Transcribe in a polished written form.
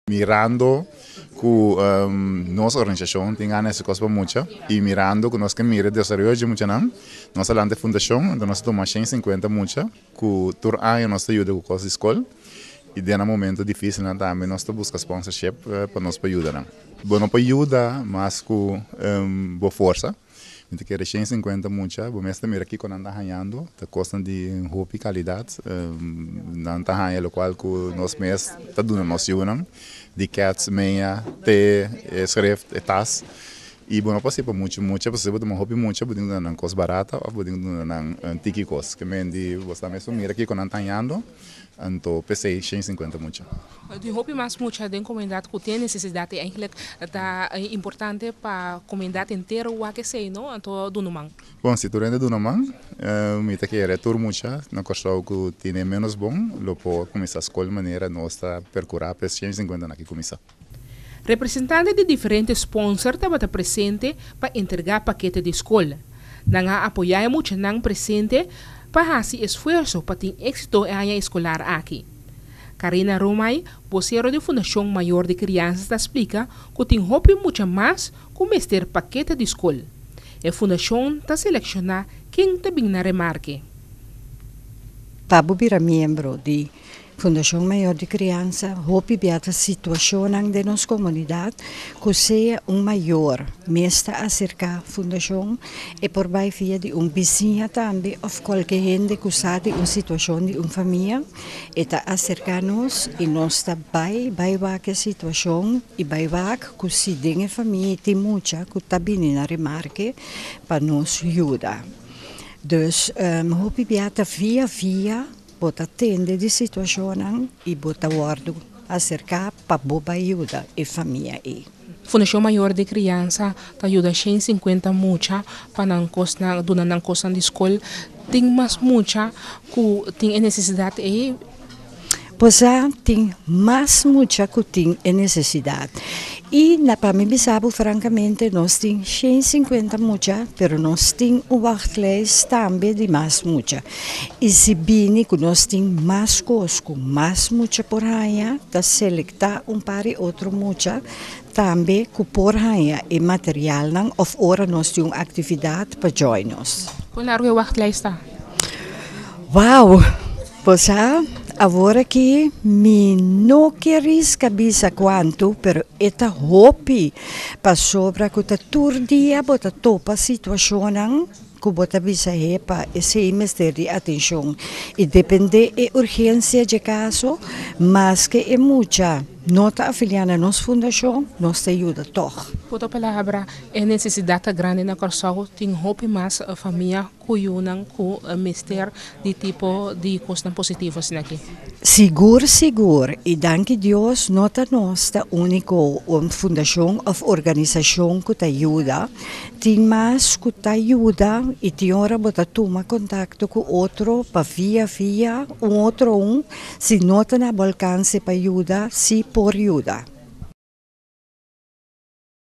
Mirando que nossa organização tem essa coisa muita e mirando que nós que mira desenvolvimento muito não nossa lante fundação então nós tomamos 150 muita que tur ano nós ajuda com coisa escola e de um momento difícil né também nós busca sponsorship para nós para ajudar não bom não para ajudar mas com boa força então que 150 muita bom mesmo mira aqui quando anda ganhando tá custa de roupa e qualidade não tá ganhando o qual que nós mesmo tá dando nós ajudam de cats meia te schrift etas e bom não pode ser para muito você pode uma roupa muito pode dar uma coisa barata ou pode dar uma tiki coisa que mendi você mesmo mira aqui quando anda ganhando então pensei 150 muito. De roupa mais muito de comunidade que tem necessidade eigenlijk da importante para a comunidade inteira o que sei não então do nomang. Bom se tu rende do nomang me te quer retor muito na questão que tem menos bom lo pode começar a escolher maneira nossa percorrer para 150 aqui começar. Representantes de diferentes sponsors estavam presentes para entregar paquete de escola. Nanga apoiar muito nang presente para fazer esforço para ter êxito em área escolar aqui. Karina Romay, vocero da Fundação Maior de Crianças, explica que tem roupa muito mais com mestre paquete de escola. A Fundação está selecionando quem também na remarque. Para ser membro de Fundação Maior de Criança, hope beata situação de nossa comunidade, que seja maior, mestre acerca Fundação, e por vai via de vizinha também, ou qualquer gente que sabe uma situação de uma família, e está acercar-nos, e nós está vai que situação, e vai que se tem a família, tem muita, que está bem na remarque, para nos ajudar. Dus, hope beata via, bota atende de situação e bota guardo acerca para boa ajuda e família aí. Fundação Maior de Criança ajuda 150 mucha para não costar dona não costar de escola tem mais mucha que tem necessidade aí. Pois tem mais mucha que tem necessidade. E para mim, francamente, nós temos 150 mucha, mas nós temos um wachtlijst também de mais mucha. E se bem que nós temos mais coisas, mais mucha por aí, está selectar par de outro mucha, também que por aí e material, ou ora nós temos atividade para join-nos. Qual é o wachtlijst? Uau! Pois agora que me não queres cabeça quanto, pero eta hopi para sobra que tá tur dia bota topa situação que bota bisa para esse mestre de atenção e depende de urgência de caso, mas que é muita nota afiliada à nossa fundação, nos ajuda toch. Por outra palavra, é necessidade grande na corção, tem hope mais a família cuidam com mestre de tipo de coisas positivas aqui. Seguro. E danke Deus, nota nossa única fundação ou organização que te ajuda. Tem mais que te ajuda e tem hora bota tomar contato com outro para via outro se nota na alcance para ajuda, se por ajuda.